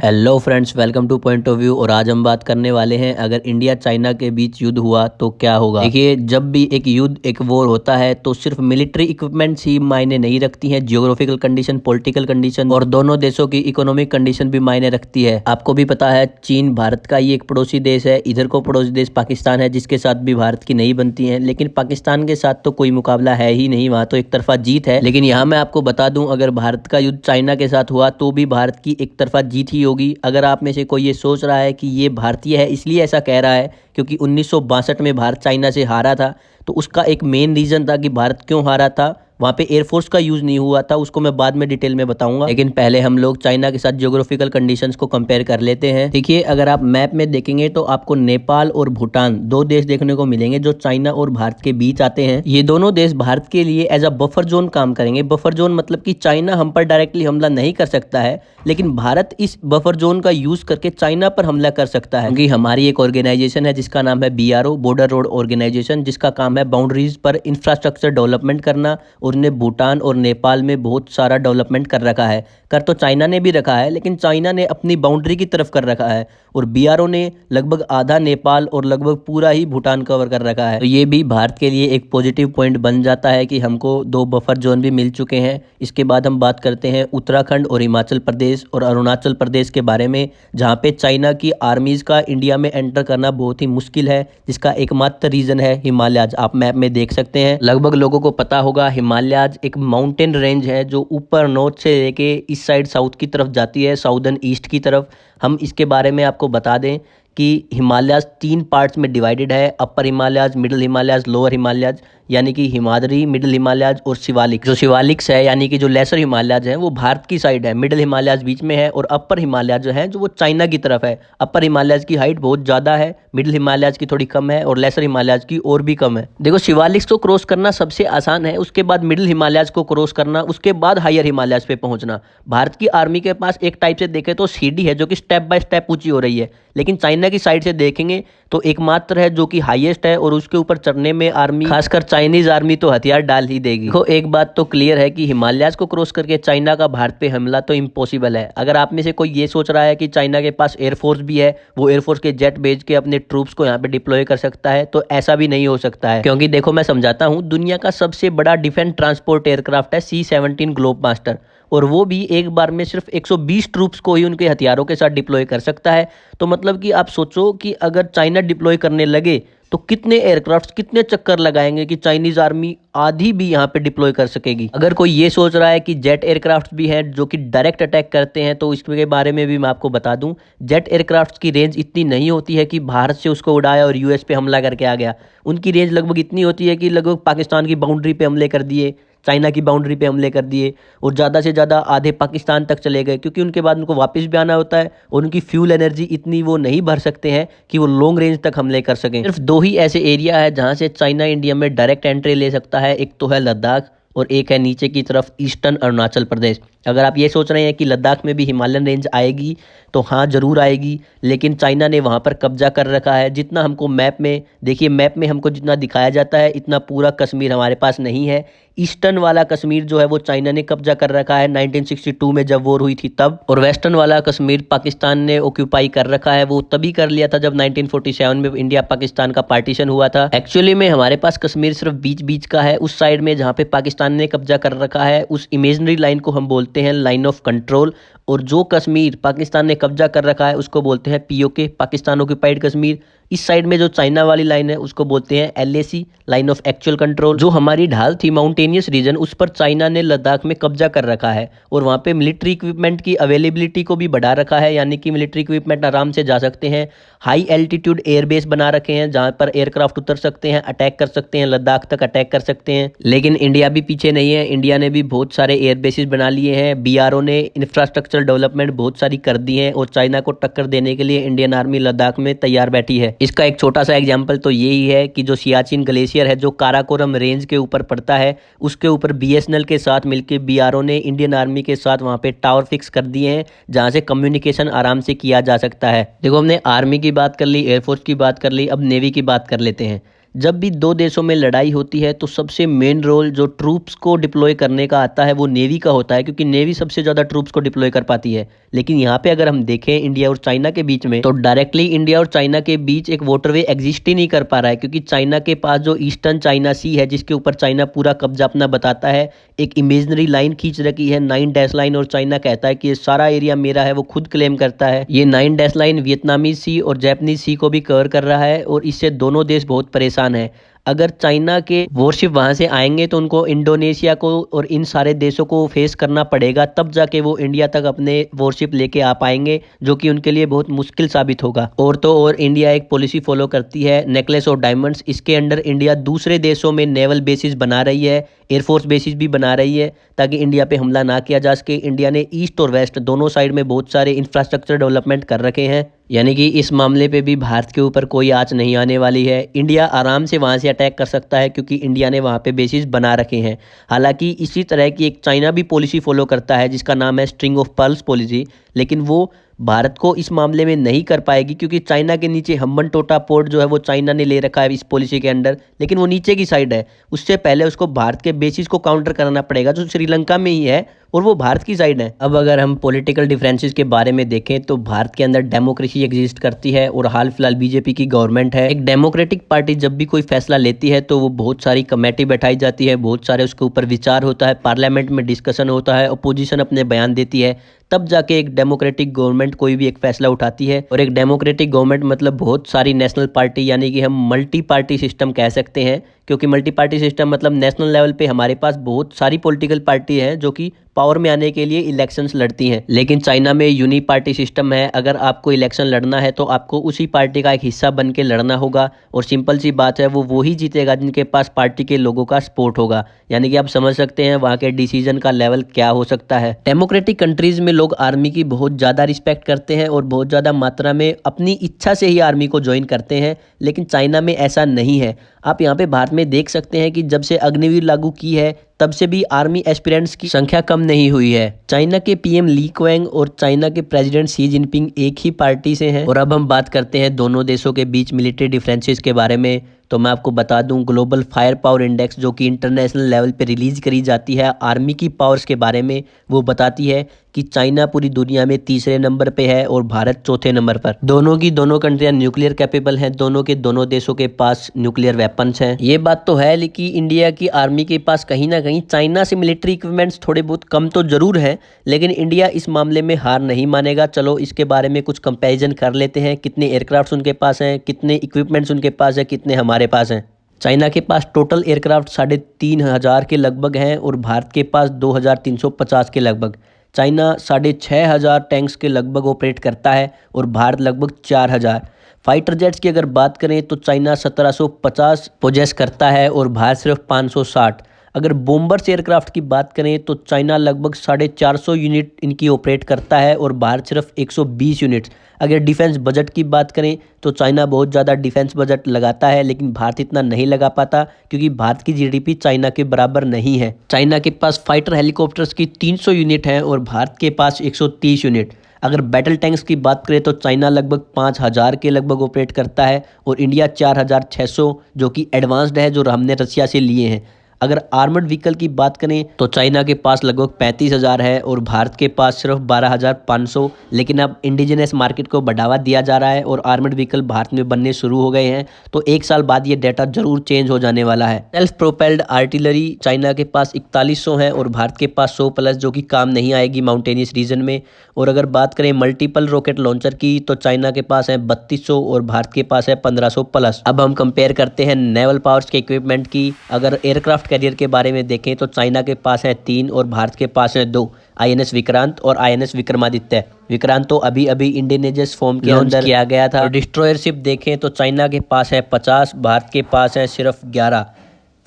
Hello friends, welcome two point of view. और आज हम बात करने वाले हैं अगर इंडिया चाइना के बीच युद्ध हुआ तो क्या होगा। देखिए, जब भी एक युद्ध एक वॉर होता है तो सिर्फ मिलिट्री इक्विपमेंट्स ही मायने नहीं रखती हैं, जियोग्राफिकल कंडीशन, पॉलिटिकल कंडीशन और दोनों देशों की इकोनॉमिक कंडीशन भी मायने रखती है। आपको भी पता है, चीन भारत का ही एक पड़ोसी देश है। इधर को पड़ोसी देश पाकिस्तान है, जिसके साथ भी भारत की नहीं बनती है। लेकिन पाकिस्तान के साथ तो कोई मुकाबला है ही नहीं, वहां तो एक तरफा जीत है। लेकिन यहाँ मैं आपको बता दूं, अगर भारत का युद्ध चाइना के साथ हुआ तो भी भारत की एक तरफा जीत ही होगी। अगर आप में से कोई ये सोच रहा है कि ये भारतीय है इसलिए ऐसा कह रहा है क्योंकि 1962 में भारत चाइना से हारा था, तो उसका एक मेन रीजन था कि भारत क्यों हारा था। वहाँ पे एयरफोर्स का यूज नहीं हुआ था, उसको मैं बाद में डिटेल में बताऊंगा। लेकिन पहले हम लोग चाइना के साथ जियोग्राफिकल कंडीशंस को कंपेयर कर लेते हैं। देखिए, अगर आप मैप में देखेंगे तो आपको नेपाल और भूटान दो देश देखने को मिलेंगे जो चाइना और भारत के बीच आते हैं। ये दोनों देश भारत के लिए एज अ बफर जोन काम करेंगे। बफर जोन मतलब कि चाइना हम पर डायरेक्टली हमला नहीं कर सकता है, लेकिन भारत इस बफर जोन का यूज करके चाइना पर हमला कर सकता है। क्योंकि हमारी एक ऑर्गेनाइजेशन है जिसका नाम है BRO, बॉर्डर रोड ऑर्गेनाइजेशन, जिसका काम है बाउंड्रीज पर इंफ्रास्ट्रक्चर डेवलपमेंट करना। और उन्हें भूटान और नेपाल में बहुत सारा डेवलपमेंट कर रखा है। कर तो चाइना ने भी रखा है, लेकिन चाइना ने अपनी बाउंड्री की तरफ कर रखा है और BRO ने लगभग आधा नेपाल और लगभग पूरा ही भूटान कवर कर रखा है। तो ये भी भारत के लिए एक पॉजिटिव पॉइंट बन जाता है कि हमको दो बफर जोन भी मिल चुके हैं। इसके बाद हम बात करते हैं उत्तराखंड और हिमाचल प्रदेश और अरुणाचल प्रदेश के बारे में, जहाँ पे चाइना की आर्मीज का इंडिया में एंटर करना बहुत ही मुश्किल है, जिसका एकमात्र रीजन है हिमालयाज। आप मैप में देख सकते हैं, लगभग लोगों को पता होगा हिमालयाज एक माउंटेन रेंज है जो ऊपर नॉर्थ से लेके इस साइड साउथ की तरफ जाती है, साउदर्न ईस्ट की तरफ। हम इसके बारे में आपको बता दें कि हिमालयाज 3 पार्ट्स में डिवाइडेड है: अपर हिमालयाज, मिडिल हिमालयाज, लोअर हिमालयाज। यानी कि हिमाद्री, मिडिल हिमालयाज और शिवालिक। जो शिवालिक्स है यानी कि जो लेसर हिमालयाज है वो भारत की साइड है, मिडिल हिमालयाज बीच में है और अपर हिमालयाज जो है जो वो चाइना की तरफ है। अपर हिमालयाज की हाइट बहुत ज़्यादा है, मिडिल हिमालयाज की थोड़ी कम है और लेसर हिमालयाज की और भी कम है। देखो, शिवालिक्स को क्रॉस करना सबसे आसान है, उसके बाद मिडिल हिमालयाज को क्रॉस करना, उसके बाद हायर हिमालयाज पे पहुंचना। भारत की आर्मी के पास एक टाइप से देखें तो सीढ़ी है जो कि स्टेप बाय स्टेप ऊंची हो रही है, लेकिन चाइना की साइड से देखेंगे तो एकमात्र है जो कि हाईएस्ट है और उसके ऊपर चढ़ने में आर्मी, खासकर चाइनीज आर्मी, तो हथियार डाल ही देगी। देखो, एक बात तो क्लियर है कि हिमालयाज को क्रॉस करके चाइना का भारत पे हमला तो इम्पॉसिबल है। अगर आप में से कोई ये सोच रहा है कि चाइना के पास एयरफोर्स भी है, वो एयरफोर्स के जेट भेज के अपने ट्रूप्स को यहाँ पे डिप्लॉय कर सकता है, तो ऐसा भी नहीं हो सकता है। क्योंकि देखो, मैं समझाता हूँ, दुनिया का सबसे बड़ा डिफेंस ट्रांसपोर्ट एयरक्राफ्ट है C-17 ग्लोब मास्टर, और वो भी एक बार में सिर्फ 120 ट्रूप्स को ही उनके हथियारों के साथ डिप्लॉय कर सकता है। तो मतलब कि आप सोचो कि अगर चाइना डिप्लॉय करने लगे तो कितने एयरक्राफ्ट्स, कितने चक्कर लगाएंगे कि चाइनीज आर्मी आधी भी यहाँ पे डिप्लॉय कर सकेगी। अगर कोई ये सोच रहा है कि जेट एयरक्राफ्ट्स भी हैं जो कि डायरेक्ट अटैक करते हैं, तो इसके बारे में भी मैं आपको बता दूं, जेट एयरक्राफ्ट्स की रेंज इतनी नहीं होती है कि भारत से उसको उड़ाया और US पे हमला करके आ गया। उनकी रेंज लगभग इतनी होती है कि लगभग पाकिस्तान की बाउंड्री पे हमले कर दिए, चाइना की बाउंड्री पे हमले कर दिए और ज़्यादा से ज़्यादा आधे पाकिस्तान तक चले गए, क्योंकि उनके बाद उनको वापस भी आना होता है और उनकी फ्यूल एनर्जी इतनी वो नहीं भर सकते हैं कि वो लॉन्ग रेंज तक हमले कर सकें। सिर्फ 2 ही ऐसे एरिया है जहाँ से चाइना इंडिया में डायरेक्ट एंट्री ले सकता है, एक तो है लद्दाख और एक है नीचे की तरफ ईस्टर्न अरुणाचल प्रदेश। अगर आप ये सोच रहे हैं कि लद्दाख में भी हिमालयन रेंज आएगी, तो हाँ ज़रूर आएगी, लेकिन चाइना ने वहाँ पर कब्जा कर रखा है। जितना हमको मैप में, देखिए मैप में हमको जितना दिखाया जाता है इतना पूरा कश्मीर हमारे पास नहीं है। ईस्टर्न वाला कश्मीर जो है वो चाइना ने कब्जा कर रखा है 1962 में जब वॉर हुई थी तब, और वेस्टर्न वाला कश्मीर पाकिस्तान ने ऑक्यूपाई कर रखा है। वो तभी कर लिया था जब 1947 में इंडिया पाकिस्तान का पार्टीशन हुआ था। एक्चुअली में हमारे पास कश्मीर सिर्फ बीच बीच का है, उस साइड में जहाँ पे पाकिस्तान ने कब्जा कर रखा है उस इमेजनरी लाइन को हम बोलते हैं लाइन ऑफ कंट्रोल, और जो कश्मीर पाकिस्तान ने कब्जा कर रखा है उसको बोलते हैं POK, पाकिस्तान ऑक्यूपाइड कश्मीर। इस साइड में जो चाइना वाली लाइन है उसको बोलते हैं LAC, line of actual control. जो हमारी ढाल थी माउंटेनियस रीजन, उस पर चाइना ने लद्दाख में कब्जा कर रखा है और वहाँ पे मिलिट्री इक्विपमेंट की अवेलेबिलिटी को भी बढ़ा रखा है, यानी कि मिलिट्री इक्विपमेंट आराम से जा सकते हैं। हाई एल्टीट्यूड एयरबेस बना रखे हैं जहाँ पर एयरक्राफ्ट उतर सकते हैं, अटैक कर सकते हैं, लद्दाख तक अटैक कर सकते हैं। लेकिन इंडिया भी पीछे नहीं है, इंडिया ने भी बहुत सारे एयरबेसिस बना लिए हैं। BRO ने इंफ्रास्ट्रक्चर डेवलपमेंट बहुत सारी कर दी है और चाइना को टक्कर देने के लिए इंडियन आर्मी लद्दाख में तैयार बैठी है। इसका एक छोटा सा एग्जांपल तो यही है कि जो सियाचिन ग्लेशियर है जो काराकोरम रेंज के ऊपर पड़ता है, उसके ऊपर BSNL के साथ मिलकर BRO ने इंडियन आर्मी के साथ वहाँ पे टावर फिक्स कर दिए हैं जहाँ से कम्युनिकेशन आराम से किया जा सकता है। देखो, हमने आर्मी की बात कर ली, एयरफोर्स की बात कर ली, अब नेवी की बात कर लेते हैं। जब भी दो देशों में लड़ाई होती है तो सबसे मेन रोल जो ट्रूप्स को डिप्लॉय करने का आता है वो नेवी का होता है, क्योंकि नेवी सबसे ज़्यादा ट्रूप्स को डिप्लॉय कर पाती है। लेकिन यहाँ पे अगर हम देखें इंडिया और चाइना के बीच में, तो डायरेक्टली इंडिया और चाइना के बीच एक वाटरवे एग्जिस्ट ही नहीं कर पा रहा है, क्योंकि चाइना के पास जो ईस्टर्न चाइना सी है जिसके ऊपर चाइना पूरा कब्जा अपना बताता है, एक इमेजनरी लाइन खींच रखी है 9 डैश लाइन, और चाइना कहता है कि ये सारा एरिया मेरा है, वो खुद क्लेम करता है। ये 9 डैश लाइन वियतनामी सी और जापानीज सी को भी कवर कर रहा है, और इससे दोनों देश बहुत परेशान है। अगर चाइना के वॉरशिप वहां से आएंगे तो उनको इंडोनेशिया को और इन सारे देशों को फेस करना पड़ेगा, तब जाके वो इंडिया तक अपने वॉरशिप लेके आ पाएंगे, जो कि उनके लिए बहुत मुश्किल साबित होगा। और तो और इंडिया एक पॉलिसी फॉलो करती है नेकलेस ऑफ डायमंड्स। इसके अंडर इंडिया दूसरे देशों में नेवल बेसिस बना रही है, एयरफोर्स बेसिस भी बना रही है, ताकि इंडिया पे हमला ना किया जा सके। इंडिया ने ईस्ट और वेस्ट दोनों साइड में बहुत सारे इंफ्रास्ट्रक्चर डेवलपमेंट कर रखे हैं, यानी कि इस मामले पे भी भारत के ऊपर कोई आंच नहीं आने वाली है। इंडिया आराम से वहां से अटैक कर सकता है, क्योंकि इंडिया ने वहां पे बेसिस बना रखे हैं। हालांकि इसी तरह की एक चाइना भी पॉलिसी फॉलो करता है जिसका नाम है स्ट्रिंग ऑफ पर्ल्स पॉलिसी, लेकिन वो भारत को इस मामले में नहीं कर पाएगी, क्योंकि चाइना के नीचे हम्बन टोटा पोर्ट जो है वो चाइना ने ले रखा है इस पॉलिसी के अंडर, लेकिन वो नीचे की साइड है। उससे पहले उसको भारत के बेसिस को काउंटर करना पड़ेगा, जो श्रीलंका में ही है और वो भारत की साइड है। अब अगर हम पॉलिटिकल डिफरेंसेस के बारे में देखें तो भारत के अंदर डेमोक्रेसी एग्जिस्ट करती है, और हाल फिलहाल बीजेपी की गवर्नमेंट है। एक डेमोक्रेटिक पार्टी जब भी कोई फैसला लेती है तो वो बहुत सारी कमेटी बैठाई जाती है, बहुत सारे उसके ऊपर विचार होता है, पार्लियामेंट में डिस्कशन होता है, अपोजिशन अपने बयान देती है, तब जाके एक डेमोक्रेटिक गवर्नमेंट कोई भी एक फैसला उठाती है। और एक डेमोक्रेटिक गवर्नमेंट मतलब बहुत सारी नेशनल पार्टी, यानी कि हम मल्टी पार्टी सिस्टम कह सकते हैं, क्योंकि मल्टी पार्टी सिस्टम मतलब नेशनल लेवल पे हमारे पास बहुत सारी पॉलिटिकल पार्टी है जो कि पावर में आने के लिए इलेक्शंस लड़ती हैं। लेकिन चाइना में यूनी पार्टी सिस्टम है, अगर आपको इलेक्शन लड़ना है तो आपको उसी पार्टी का एक हिस्सा बन के लड़ना होगा, और सिंपल सी बात है वो ही जीतेगा जिनके पास पार्टी के लोगों का सपोर्ट होगा। यानी कि आप समझ सकते हैं वहाँ के डिसीजन का लेवल क्या हो सकता है। डेमोक्रेटिक कंट्रीज में लोग आर्मी की बहुत ज़्यादा रिस्पेक्ट करते हैं और बहुत ज़्यादा मात्रा में अपनी इच्छा से ही आर्मी को ज्वाइन करते हैं, लेकिन चाइना में ऐसा नहीं है। आप यहाँ पे भारत में देख सकते हैं कि जब से अग्निवीर लागू की है तब से भी आर्मी एस्पिरेंट्स की संख्या कम नहीं हुई है। चाइना के पीएम ली क्वेंग और चाइना के प्रेसिडेंट शी जिनपिंग एक ही पार्टी से हैं। और अब हम बात करते हैं दोनों देशों के बीच मिलिट्री डिफरेंसेस के बारे में। तो मैं आपको बता दूं ग्लोबल फायर पावर इंडेक्स जो कि इंटरनेशनल लेवल पे रिलीज करी जाती है आर्मी की पावर्स के बारे में, वो बताती है कि चाइना पूरी दुनिया में तीसरे नंबर पे है और भारत चौथे नंबर पर। दोनों की दोनों कंट्रियां न्यूक्लियर कैपेबल हैं, दोनों के दोनों देशों के पास न्यूक्लियर वेपन्स हैं। ये बात तो है, लेकिन इंडिया की आर्मी के पास कहीं ना कहीं चाइना से मिलिट्री इक्विपमेंट्स थोड़े बहुत कम तो जरूर है, लेकिन इंडिया इस मामले में हार नहीं मानेगा। चलो इसके बारे में कुछ कंपैरिजन कर लेते हैं, कितने एयरक्राफ्ट उनके पास हैं, कितने इक्विपमेंट्स उनके पास है, कितने हमारे पास हैं। चाइना के पास टोटल एयरक्राफ्ट 3,500 के लगभग हैं और भारत के पास 2,350 के लगभग। चाइना 6,500 टैंक्स के लगभग ऑपरेट करता है और भारत लगभग 4,000। फाइटर जेट्स की अगर बात करें तो चाइना 1750 पोजेस करता है और भारत सिर्फ 560। अगर बॉम्बर्स एयरक्राफ्ट की बात करें तो चाइना लगभग 450 यूनिट इनकी ऑपरेट करता है और भारत सिर्फ 120 यूनिट्स। अगर डिफेंस बजट की बात करें तो चाइना बहुत ज़्यादा डिफेंस बजट लगाता है, लेकिन भारत इतना नहीं लगा पाता क्योंकि भारत की जीडीपी चाइना के बराबर नहीं है। चाइना के पास फाइटर हेलीकॉप्टर्स की 300 यूनिट हैं और भारत के पास 130 यूनिट। अगर बैटल टैंक्स की बात करें तो चाइना लगभग 5,000 के लगभग ऑपरेट करता है और इंडिया 4,600 जो कि एडवांस्ड है, जो हमने रशिया से लिए हैं। अगर आर्मर्ड व्हीकल की बात करें तो चाइना के पास लगभग 35,000 है और भारत के पास सिर्फ 12,500। लेकिन अब इंडिजिनस मार्केट को बढ़ावा दिया जा रहा है और आर्मर्ड व्हीकल भारत में बनने शुरू हो गए हैं, तो एक साल बाद ये डाटा जरूर चेंज हो जाने वाला है। सेल्फ प्रोपेल्ड आर्टिलरी चाइना के पास 4100 है और भारत के पास 100 प्लस, जो कि काम नहीं आएगी माउंटेनियस रीजन में। और अगर बात करें मल्टीपल रॉकेट लॉन्चर की तो चाइना के पास है 3200 और भारत के पास है 1500 प्लस। अब हम कंपेयर करते हैं नेवल पावर्स के इक्विपमेंट की। अगर एयरक्राफ्ट कैरियर के बारे में देखें तो चाइना के पास है 3 और भारत के पास है 2, आईएनएस विक्रांत और आईएनएस विक्रमादित्य। विक्रांत तो अभी अभी इंडियनेजस फॉर्म के अंदर किया गया था। डिस्ट्रॉयर शिप देखें तो चाइना के पास है 50, भारत के पास है सिर्फ 11।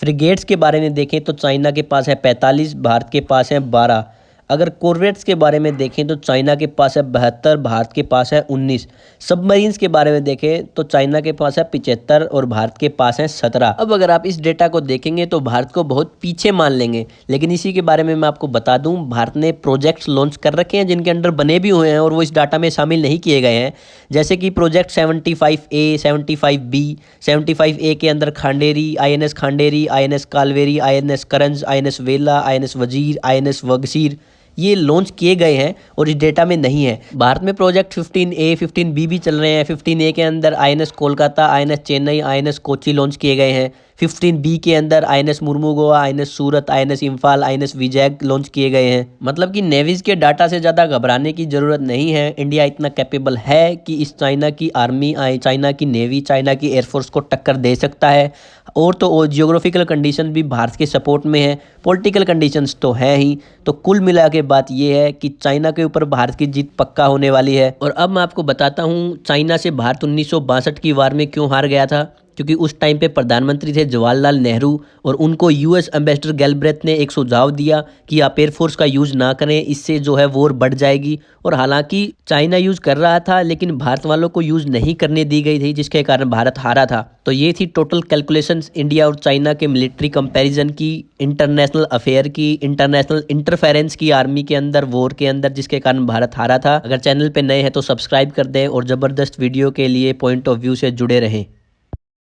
फ्रिगेट्स के बारे में देखें तो चाइना के पास है 45, भारत के पास है 12। अगर कॉर्वेट्स के बारे में देखें तो चाइना के पास है 72, भारत के पास है 19। सबमरीन्स के बारे में देखें तो चाइना के पास है 75 और भारत के पास है 17। अब अगर आप इस डेटा को देखेंगे तो भारत को बहुत पीछे मान लेंगे, लेकिन इसी के बारे में मैं आपको बता दूं, भारत ने प्रोजेक्ट्स लॉन्च कर रखे हैं जिनके अंडर बने भी हुए हैं और वो इस डाटा में शामिल नहीं किए गए हैं। जैसे कि प्रोजेक्ट 75A, 75B, 75A के अंदर Khanderi, INS Khanderi, INS Kalvari, INS करंज, INS वेला, INS वजीर, INS वगसीर, ये लॉन्च किए गए हैं और इस डेटा में नहीं है। भारत में प्रोजेक्ट 15A, 15B भी चल रहे हैं। 15A के अंदर INS Kolkata, INS Chennai, INS Kochi launch किए गए हैं। 15B के अंदर INS मुर्मुगोआ, INS सूरत, INS इम्फाल, INS विजय लॉन्च किए गए हैं। मतलब कि नेवीज के डाटा से ज़्यादा घबराने की ज़रूरत नहीं है। इंडिया इतना कैपेबल है कि इस चाइना की आर्मी, चाइना की नेवी, चाइना की एयरफोर्स को टक्कर दे सकता है। और तो जियोग्राफिकल कंडीशन भी भारत के सपोर्ट में है, पॉलिटिकल कंडीशंस तो है ही। तो कुल मिला के बात ये है कि चाइना के ऊपर भारत की जीत पक्का होने वाली है। और अब मैं आपको बताता हूँ चाइना से भारत 1962 की वार में क्यों हार गया था। क्योंकि उस टाइम पे प्रधानमंत्री थे जवाहरलाल नेहरू और उनको US एम्बेसडर गैलब्रेथ ने एक सुझाव दिया कि आप एयरफोर्स का यूज़ ना करें, इससे जो है वॉर बढ़ जाएगी। और हालांकि चाइना यूज़ कर रहा था लेकिन भारत वालों को यूज़ नहीं करने दी गई थी, जिसके कारण भारत हारा था। तो ये थी टोटल कैलकुलेशंस इंडिया और चाइना के मिलिट्री कंपैरिजन की, इंटरनेशनल अफेयर की, इंटरनेशनल इंटरफेरेंस की आर्मी के अंदर, वॉर के अंदर, जिसके कारण भारत हारा था। अगर चैनल पे नए हैं तो सब्सक्राइब कर दें और ज़बरदस्त वीडियो के लिए पॉइंट ऑफ व्यू से जुड़े रहें।